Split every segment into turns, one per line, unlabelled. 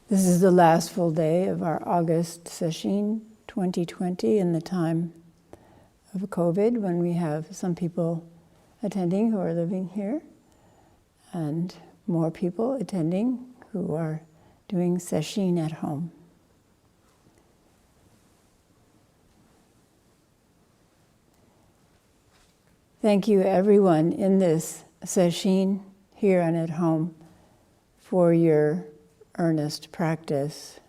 This is the last full day of our August Sesshin 2020 in the time of COVID, when we have some people attending who are living here and more people attending who are doing Sesshin at home. Thank you everyone in this Sesshin here and at home for your earnest practice.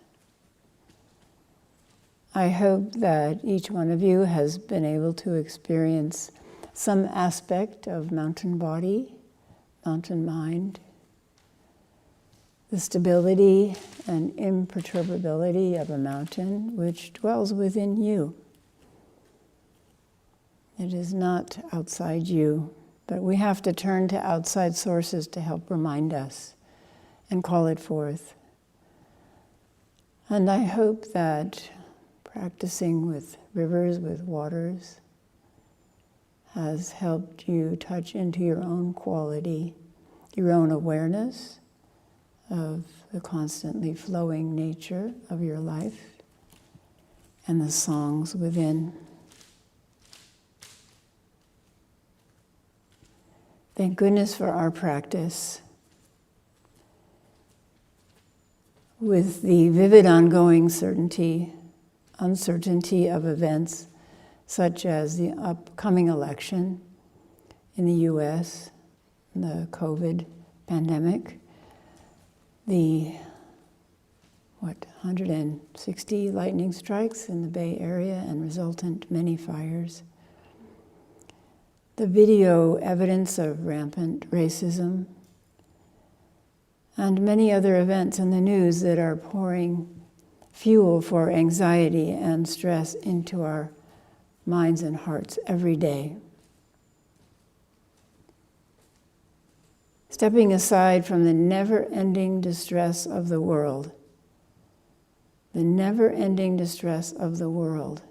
I hope that each one of you has been able to experience some aspect of mountain body, mountain mind, the stability and imperturbability of a mountain which dwells within you. It is not outside you, but we have to turn to outside sources to help remind us and call it forth. And I hope that practicing with rivers, with waters, has helped you touch into your own quality, your own awareness of the constantly flowing nature of your life and the songs within. Thank goodness for our practice. With the vivid ongoing uncertainty of events such as the upcoming election in the US, the COVID pandemic, the 160 lightning strikes in the Bay Area and resultant many fires, the video evidence of rampant racism, and many other events in the news that are pouring fuel for anxiety and stress into our minds and hearts every day. Stepping aside from the never-ending distress of the world, the never-ending distress of the world.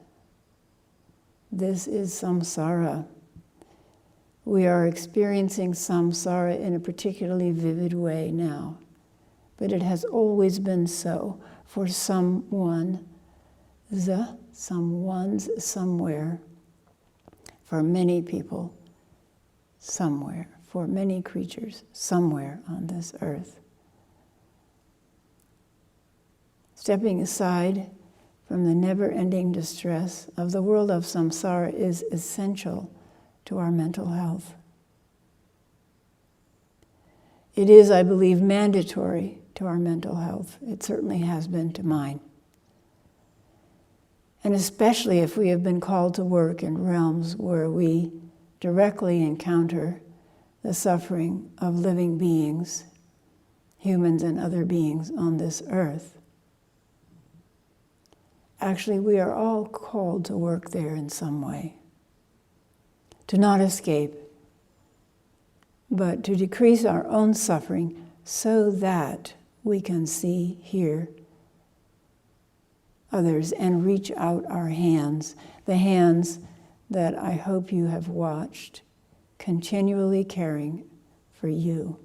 This is samsara. We are experiencing samsara in a particularly vivid way now, but it has always been so for someone, someone's somewhere, for many people, somewhere, for many creatures, somewhere on this earth. Stepping aside from the never-ending distress of the world of samsara is essential to our mental health. It is, I believe, mandatory to our mental health. It certainly has been to mine. And especially if we have been called to work in realms where we directly encounter the suffering of living beings, humans and other beings on this earth. Actually, we are all called to work there in some way. To not escape, but to decrease our own suffering so that we can see, hear others and reach out our hands, the hands that I hope you have watched, continually caring for you,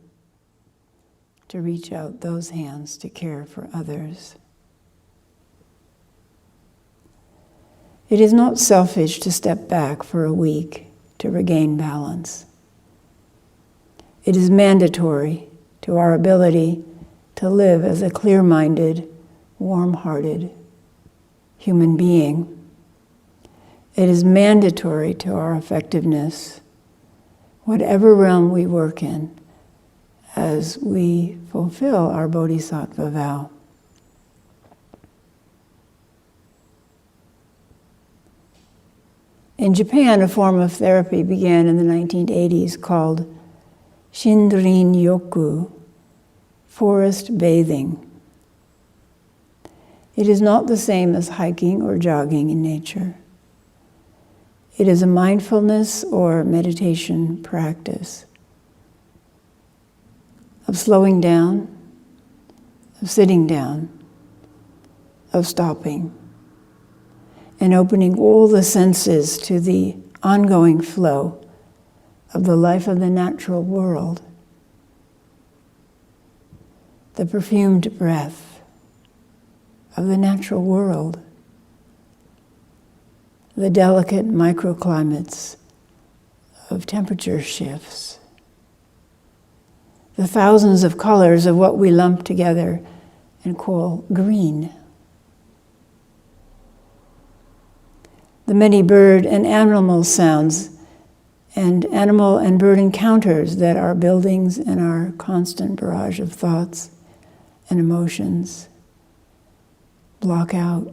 to reach out those hands to care for others. It is not selfish to step back for a week to regain balance. It is mandatory to our ability to live as a clear-minded, warm-hearted human being. It is mandatory to our effectiveness, whatever realm we work in, as we fulfill our bodhisattva vow. In Japan, a form of therapy began in the 1980s called Shinrin-yoku, forest bathing. It is not the same as hiking or jogging in nature. It is a mindfulness or meditation practice of slowing down, of sitting down, of stopping, and opening all the senses to the ongoing flow of the life of the natural world. The perfumed breath, of the natural world, the delicate microclimates of temperature shifts, the thousands of colors of what we lump together and call green, the many bird and animal sounds and animal and bird encounters that our buildings and our constant barrage of thoughts and emotions block out.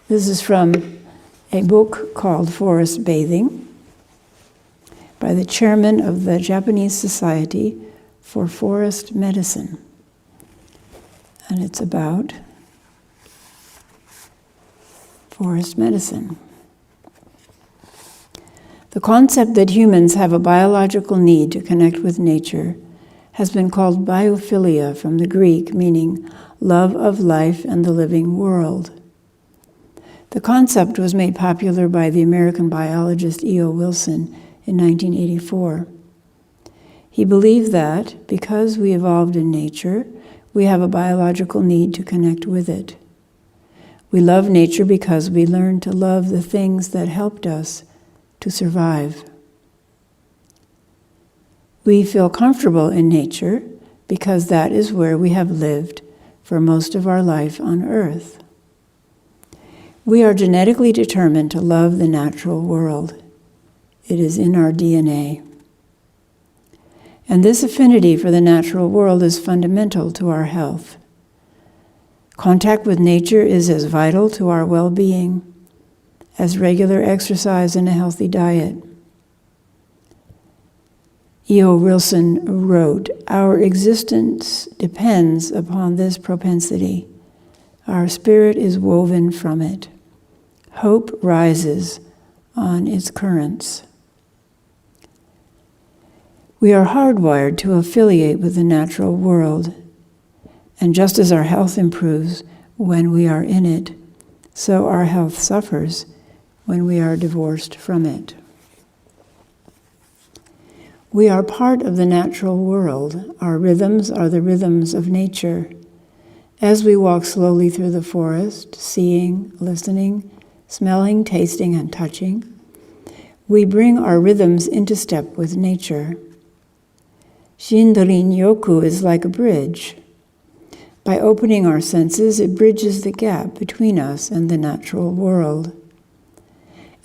This is from a book called Forest Bathing by the chairman of the Japanese Society for Forest Medicine. And it's about forest medicine. The concept that humans have a biological need to connect with nature has been called biophilia from the Greek, meaning love of life and the living world. The concept was made popular by the American biologist E.O. Wilson in 1984. He believed that because we evolved in nature, we have a biological need to connect with it. We love nature because we learned to love the things that helped us to survive. We feel comfortable in nature because that is where we have lived for most of our life on Earth. We are genetically determined to love the natural world. It is in our DNA. And this affinity for the natural world is fundamental to our health. Contact with nature is as vital to our well-being as regular exercise and a healthy diet. E.O. Wilson wrote, "Our existence depends upon this propensity. Our spirit is woven from it. Hope rises on its currents." We are hardwired to affiliate with the natural world, and just as our health improves when we are in it, so our health suffers when we are divorced from it. We are part of the natural world. Our rhythms are the rhythms of nature. As we walk slowly through the forest, seeing, listening, smelling, tasting, and touching, we bring our rhythms into step with nature. Shinrin Yoku is like a bridge. By opening our senses, it bridges the gap between us and the natural world.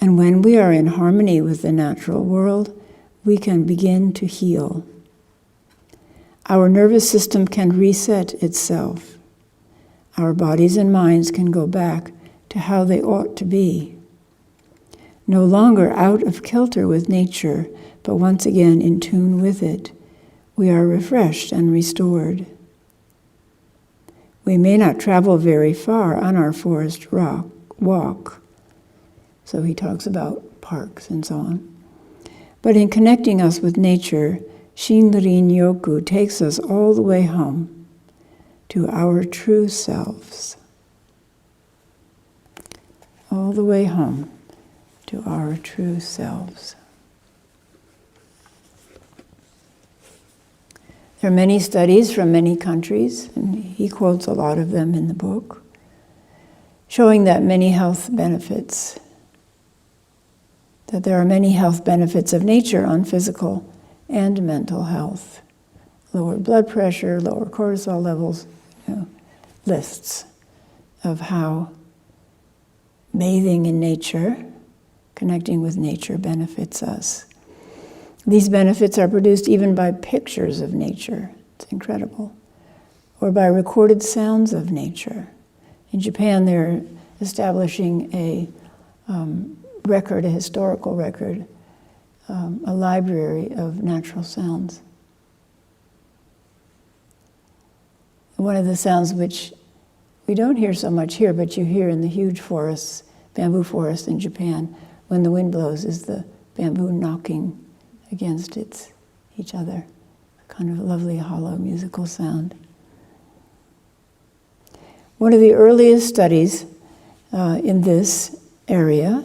And when we are in harmony with the natural world, we can begin to heal. Our nervous system can reset itself. Our bodies and minds can go back to how they ought to be. No longer out of kilter with nature, but once again in tune with it, we are refreshed and restored. We may not travel very far on our forest walk. So he talks about parks and so on. But in connecting us with nature, Shinrin Yoku takes us all the way home to our true selves. All the way home to our true selves. There are many studies from many countries, and he quotes a lot of them in the book, showing that there are many health benefits of nature on physical and mental health. Lower blood pressure, lower cortisol levels, lists of how bathing in nature, connecting with nature, benefits us. These benefits are produced even by pictures of nature. It's incredible. Or by recorded sounds of nature. In Japan, they're establishing a historical record, a library of natural sounds. One of the sounds which we don't hear so much here, but you hear in the huge forests, bamboo forests in Japan, when the wind blows, is the bamboo knocking against each other. A kind of lovely, hollow musical sound. One of the earliest studies in this area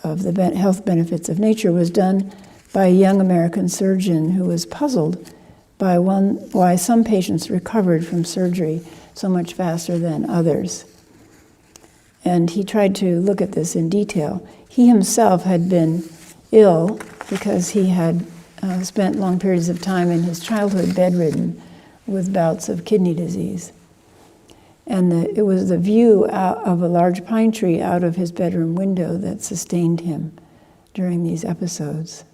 of the health benefits of nature was done by a young American surgeon who was puzzled why some patients recovered from surgery so much faster than others. And he tried to look at this in detail. He himself had been ill because he had spent long periods of time in his childhood bedridden with bouts of kidney disease. And it was the view of a large pine tree out of his bedroom window that sustained him during these episodes.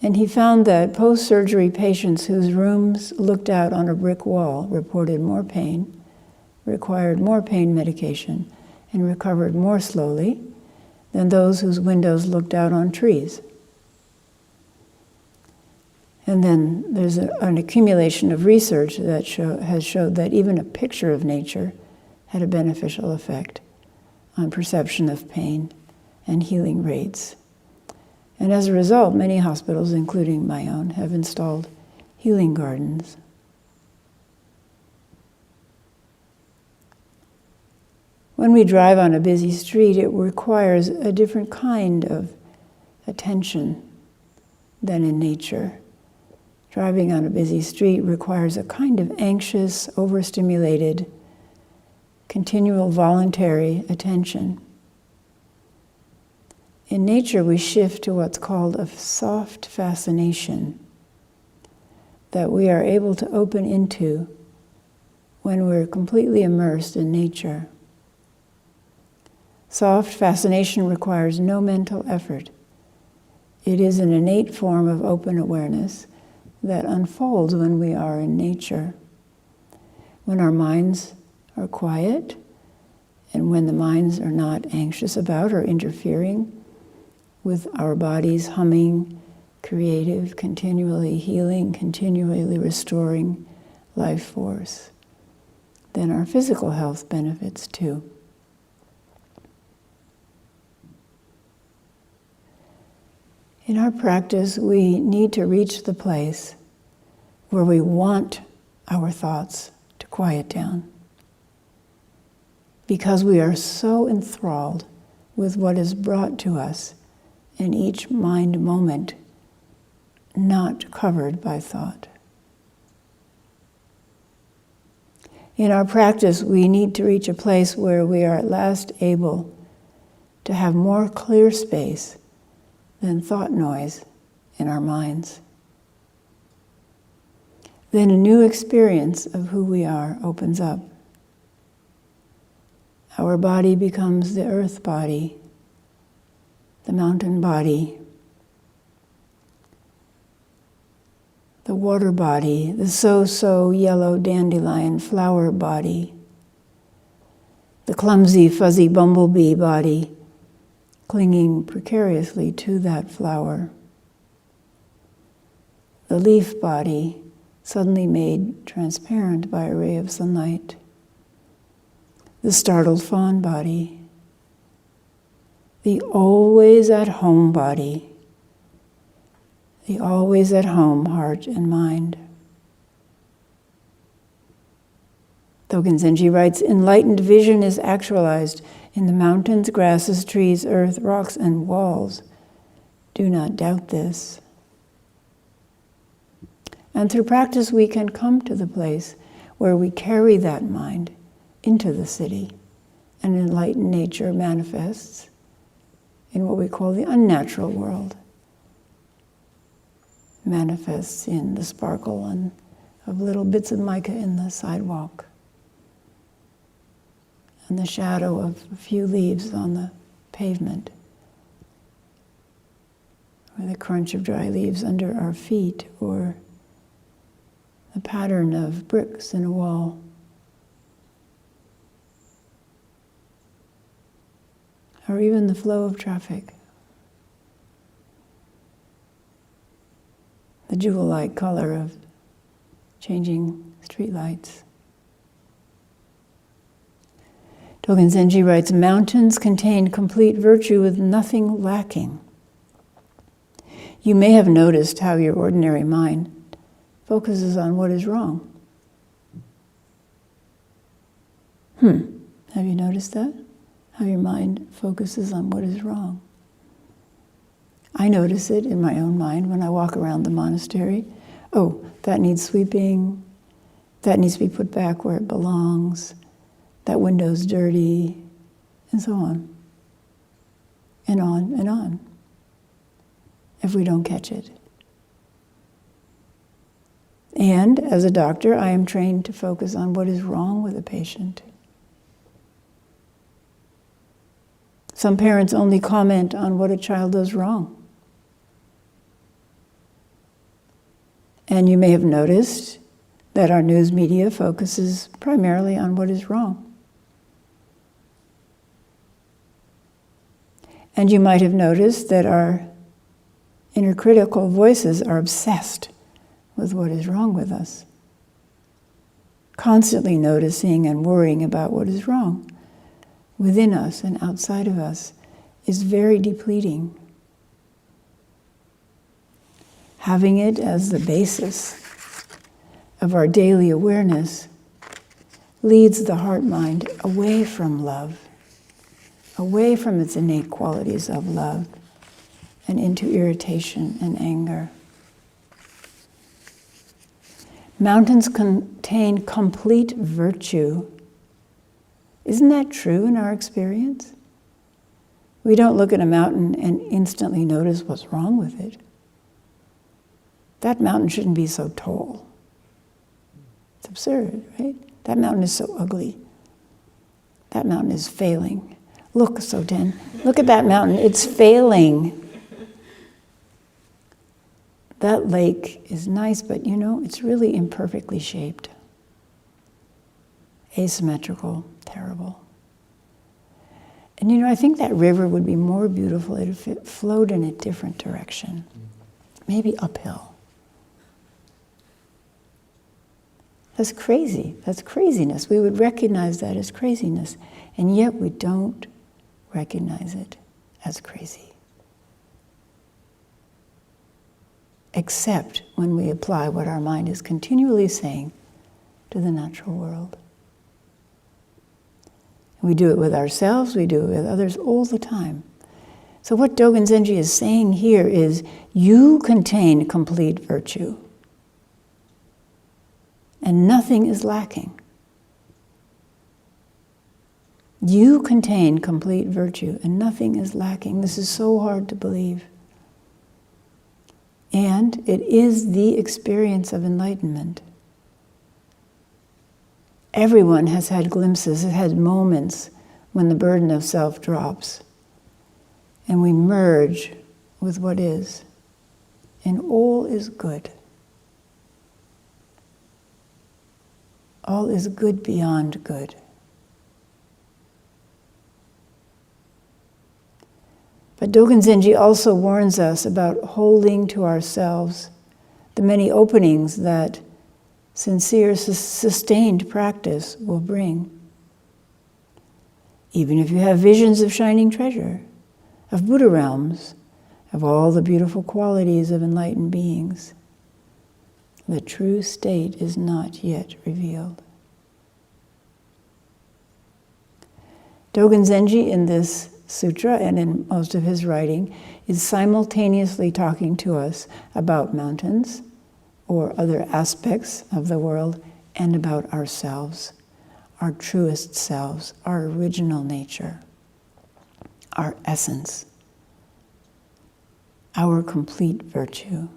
And he found that post-surgery patients whose rooms looked out on a brick wall reported more pain, required more pain medication, and recovered more slowly than those whose windows looked out on trees. And then there's an accumulation of research that has showed that even a picture of nature had a beneficial effect on perception of pain and healing rates. And as a result, many hospitals, including my own, have installed healing gardens. When we drive on a busy street, it requires a different kind of attention than in nature. Driving on a busy street requires a kind of anxious, overstimulated, continual voluntary attention. In nature, we shift to what's called a soft fascination that we are able to open into when we're completely immersed in nature. Soft fascination requires no mental effort. It is an innate form of open awareness that unfolds when we are in nature. When our minds are quiet, and when the minds are not anxious about or interfering with our bodies humming, creative, continually healing, continually restoring life force, then our physical health benefits too. In our practice, we need to reach the place where we want our thoughts to quiet down, because we are so enthralled with what is brought to us in each mind moment, not covered by thought. In our practice, we need to reach a place where we are at last able to have more clear space than thought noise in our minds. Then a new experience of who we are opens up. Our body becomes the earth body, the mountain body, the water body, the so-so yellow dandelion flower body, the clumsy fuzzy bumblebee body, clinging precariously to that flower. The leaf body, suddenly made transparent by a ray of sunlight. The startled fawn body. The always at home body. The always at home heart and mind. Dogen Zenji writes, enlightened vision is actualized in the mountains, grasses, trees, earth, rocks, and walls. Do not doubt this. And through practice, we can come to the place where we carry that mind into the city, and enlightened nature manifests in what we call the unnatural world. Manifests in the sparkle of little bits of mica in the sidewalk, and the shadow of a few leaves on the pavement, or the crunch of dry leaves under our feet, or the pattern of bricks in a wall. Or even the flow of traffic. The jewel-like color of changing streetlights. Dogen Zenji writes, mountains contain complete virtue with nothing lacking. You may have noticed how your ordinary mind focuses on what is wrong. Have you noticed that? How your mind focuses on what is wrong. I notice it in my own mind when I walk around the monastery. Oh, that needs sweeping. That needs to be put back where it belongs. That window's dirty, and so on. And on and on, if we don't catch it. And as a doctor, I am trained to focus on what is wrong with a patient. Some parents only comment on what a child does wrong. And you may have noticed that our news media focuses primarily on what is wrong. And you might have noticed that our inner critical voices are obsessed with what is wrong with us, constantly noticing and worrying about what is wrong within us and outside of us is very depleting. Having it as the basis of our daily awareness leads the heart-mind away from love, away from its innate qualities of love, and into irritation and anger. Mountains contain complete virtue. Isn't that true in our experience? We don't look at a mountain and instantly notice what's wrong with it. That mountain shouldn't be so tall. It's absurd, right? That mountain is so ugly. That mountain is failing. Look, Chozen, look at that mountain. It's failing. That lake is nice, but it's really imperfectly shaped. Asymmetrical, terrible. And I think that river would be more beautiful if it flowed in a different direction. Maybe uphill. That's crazy. That's craziness. We would recognize that as craziness. And yet we don't recognize it as crazy. Except when we apply what our mind is continually saying to the natural world. We do it with ourselves, we do it with others all the time. So what Dogen Zenji is saying here is, you contain complete virtue. And nothing is lacking. You contain complete virtue, and nothing is lacking. This is so hard to believe. And it is the experience of enlightenment. Everyone has had glimpses, has had moments when the burden of self drops, and we merge with what is, and all is good. All is good beyond good. But Dogen Zenji also warns us about holding to ourselves the many openings that sincere, sustained practice will bring. Even if you have visions of shining treasure, of Buddha realms, of all the beautiful qualities of enlightened beings, the true state is not yet revealed. Dogen Zenji in this sutra and in most of his writing is simultaneously talking to us about mountains or other aspects of the world and about ourselves, our truest selves, our original nature, our essence, our complete virtue.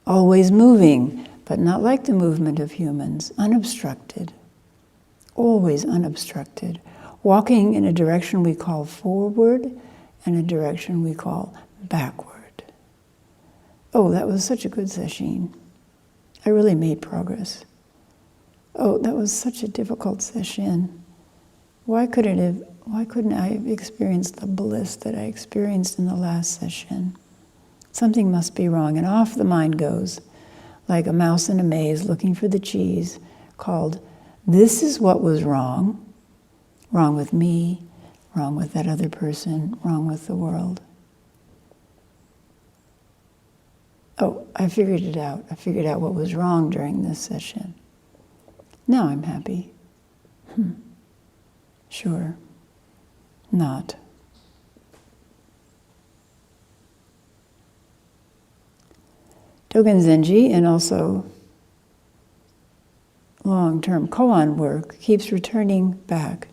Always moving, but not like the movement of humans, unobstructed. Always unobstructed, walking in a direction we call forward and a direction we call backward. Oh, that was such a good sesshin. I really made progress. Oh, that was such a difficult session. Why couldn't I have experienced the bliss that I experienced in the last session? Something must be wrong, and off the mind goes, like a mouse in a maze looking for the cheese, called, this is what was wrong. Wrong with me, wrong with that other person, wrong with the world. Oh, I figured it out. I figured out what was wrong during this session. Now I'm happy. Sure. not. Dogen Zenji, and also long-term koan work, keeps returning back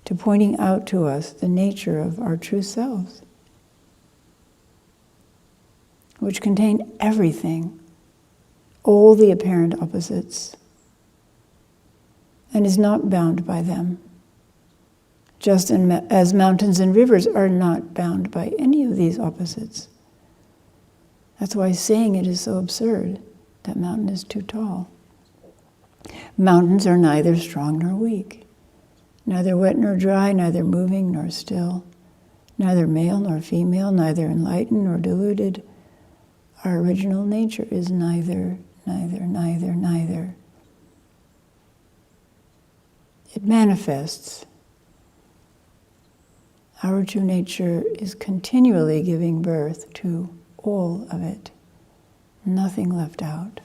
to pointing out to us the nature of our true selves, which contain everything, all the apparent opposites, and is not bound by them, just as mountains and rivers are not bound by any of these opposites. That's why saying it is so absurd. That mountain is too tall. Mountains are neither strong nor weak, neither wet nor dry, neither moving nor still, neither male nor female, neither enlightened nor deluded. Our original nature is neither, neither, neither, neither. It manifests. Our true nature is continually giving birth to all of it, nothing left out.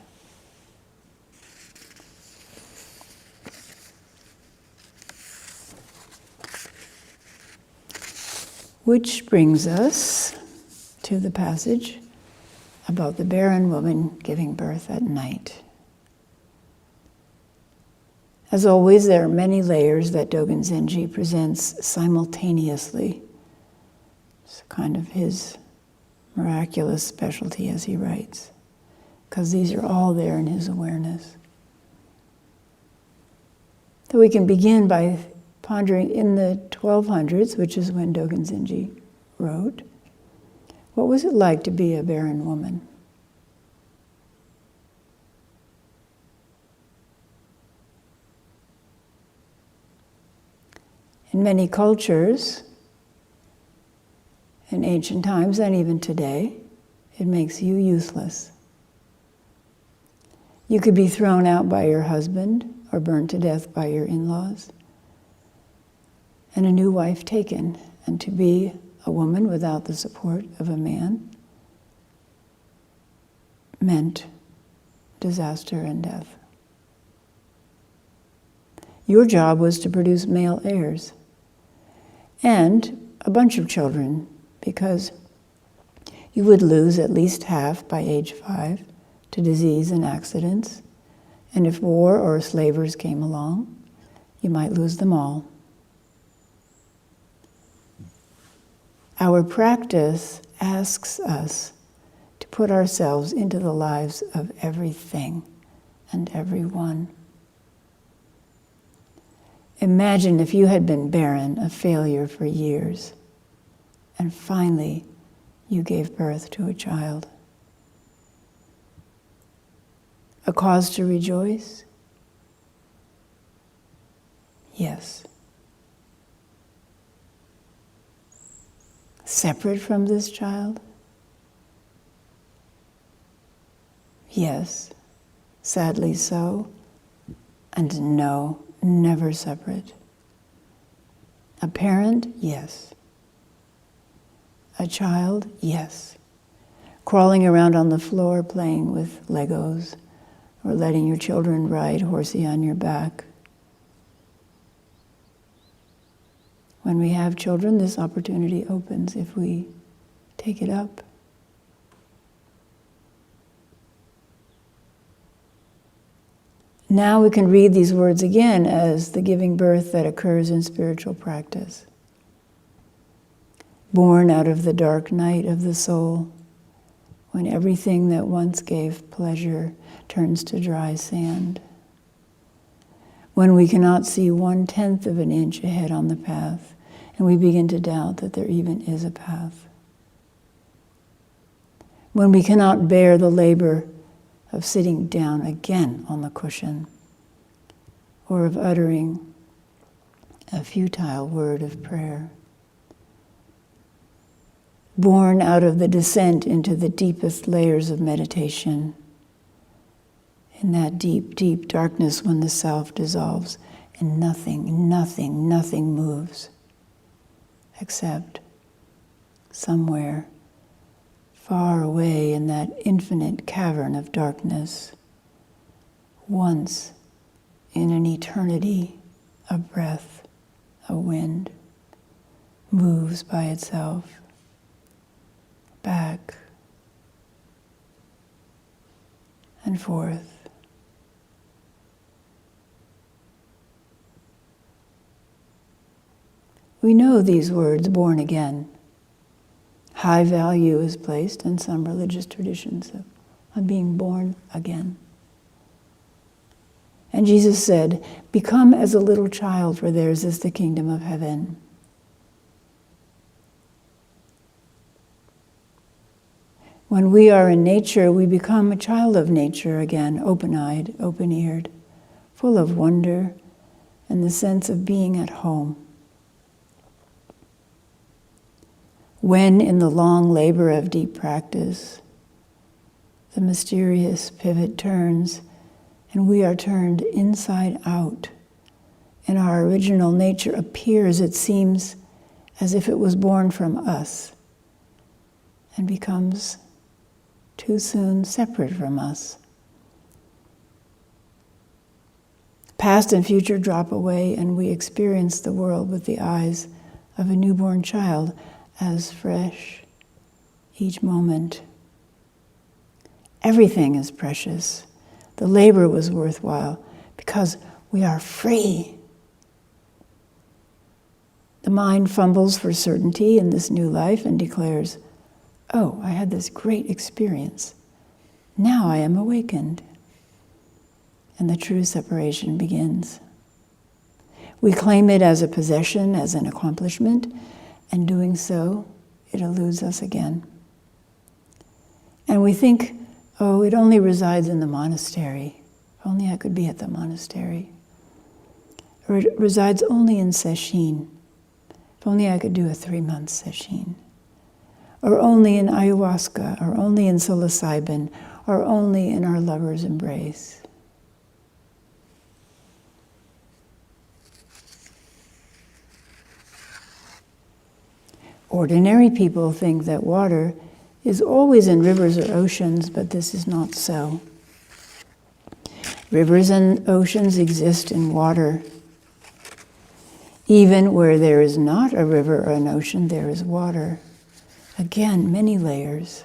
Which brings us to the passage about the barren woman giving birth at night. As always, there are many layers that Dogen Zenji presents simultaneously. It's kind of his miraculous specialty as he writes, because these are all there in his awareness. So we can begin by pondering in the 1200s, which is when Dogen Zenji wrote, what was it like to be a barren woman? In many cultures, in ancient times and even today, it makes you useless. You could be thrown out by your husband or burned to death by your in-laws, and a new wife taken, and to be a woman without the support of a man meant disaster and death. Your job was to produce male heirs and a bunch of children, because you would lose at least half by age 5 to disease and accidents, and if war or slavers came along, you might lose them all. Our practice asks us to put ourselves into the lives of everything and everyone. Imagine if you had been barren, a failure for years, and finally you gave birth to a child. A cause to rejoice? Yes. Separate from this child? Yes, sadly so, and no, never separate. A parent? Yes. A child? Yes. Crawling around on the floor playing with Legos, or letting your children ride horsey on your back. When we have children, this opportunity opens if we take it up. Now we can read these words again as the giving birth that occurs in spiritual practice. Born out of the dark night of the soul, when everything that once gave pleasure turns to dry sand. When we cannot see 1/10 of an inch ahead on the path, and we begin to doubt that there even is a path. When we cannot bear the labor of sitting down again on the cushion, or of uttering a futile word of prayer. Born out of the descent into the deepest layers of meditation, in that deep, deep darkness when the self dissolves and nothing, nothing, nothing moves, except somewhere far away in that infinite cavern of darkness, once in an eternity, a breath, a wind, moves by itself, back and forth. We know these words, born again. High value is placed in some religious traditions on being born again. And Jesus said, "Become as a little child, for theirs is the kingdom of heaven." When we are in nature, we become a child of nature again, open-eyed, open-eared, full of wonder and the sense of being at home. When, in the long labor of deep practice, the mysterious pivot turns and we are turned inside out, and our original nature appears, it seems, as if it was born from us and becomes too soon separate from us. Past and future drop away, and we experience the world with the eyes of a newborn child, as fresh each moment. Everything is precious. The labor was worthwhile because we are free. The mind fumbles for certainty in this new life and declares, "Oh, I had this great experience. Now I am awakened." And the true separation begins. We claim it as a possession, as an accomplishment, and doing so, it eludes us again. And we think, "Oh, it only resides in the monastery. If only I could be at the monastery." Or it resides only in Sesshin. If only I could do a 3-month Sesshin. Or only in ayahuasca, or only in psilocybin, or only in our lover's embrace. Ordinary people think that water is always in rivers or oceans, but this is not so. Rivers and oceans exist in water. Even where there is not a river or an ocean, there is water. Again, many layers.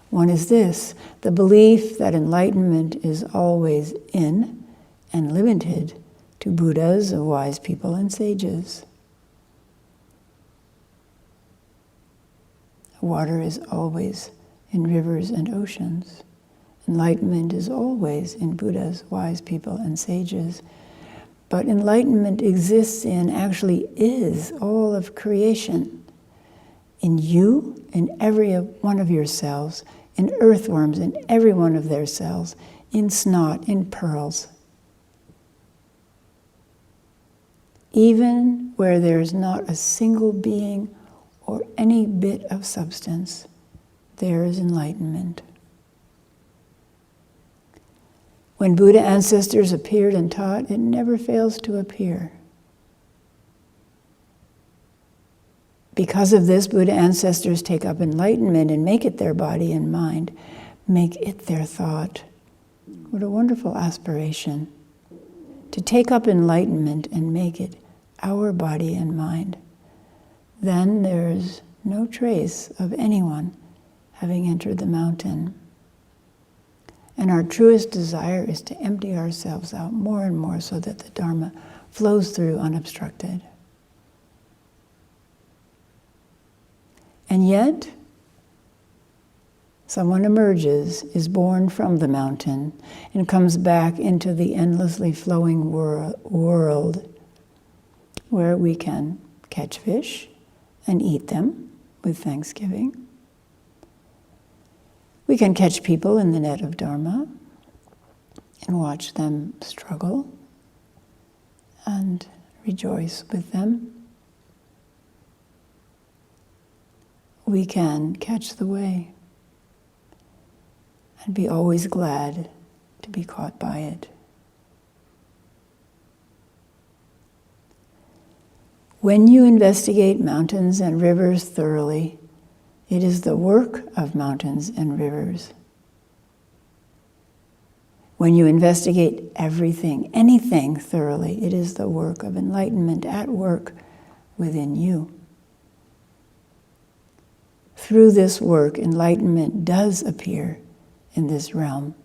One is this: the belief that enlightenment is always in and limited to Buddhas, wise people, and sages. Water is always in rivers and oceans. Enlightenment is always in Buddhas, wise people, and sages. But enlightenment exists in, actually is, all of creation. In you, in every one of your cells, in earthworms, in every one of their cells, in snot, in pearls. Even where there is not a single being or any bit of substance, there is enlightenment. When Buddha ancestors appeared and taught, it never fails to appear. Because of this, Buddha ancestors take up enlightenment and make it their body and mind, make it their thought. What a wonderful aspiration, to take up enlightenment and make it our body and mind. Then there is no trace of anyone having entered the mountain. And our truest desire is to empty ourselves out more and more so that the Dharma flows through unobstructed. And yet, someone emerges, is born from the mountain, and comes back into the endlessly flowing world where we can catch fish and eat them with thanksgiving. We can catch people in the net of Dharma and watch them struggle and rejoice with them. We can catch the way and be always glad to be caught by it. When you investigate mountains and rivers thoroughly, it is the work of mountains and rivers. When you investigate everything, anything thoroughly, it is the work of enlightenment at work within you. through this work, enlightenment does appear in this realm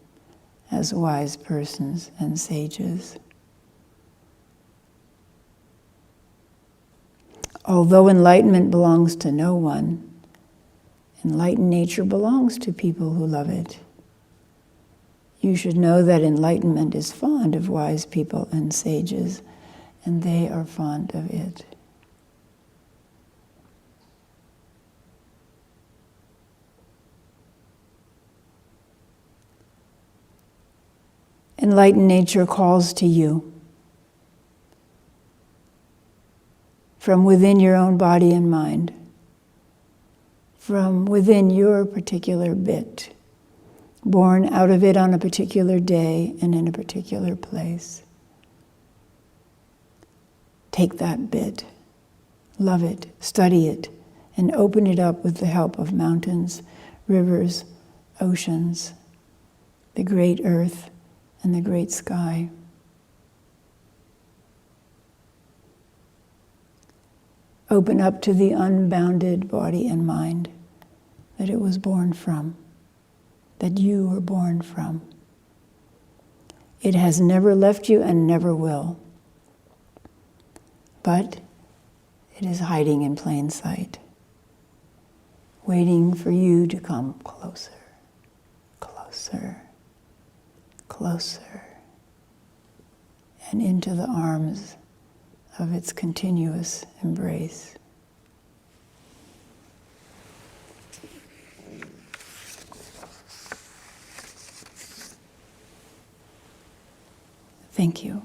as wise persons and sages. Although enlightenment belongs to no one, enlightened nature belongs to people who love it. You should know that enlightenment is fond of wise people and sages, and they are fond of it. Enlightened nature calls to you from within your own body and mind, from within your particular bit, born out of it on a particular day and in a particular place. Take that bit, love it, study it, and open it up with the help of mountains, rivers, oceans, the great earth, and the great sky. Open up to the unbounded body and mind that it was born from, that you were born from. It has never left you and never will, but it is hiding in plain sight, waiting for you to come closer, closer, closer, and into the arms of its continuous embrace. Thank you.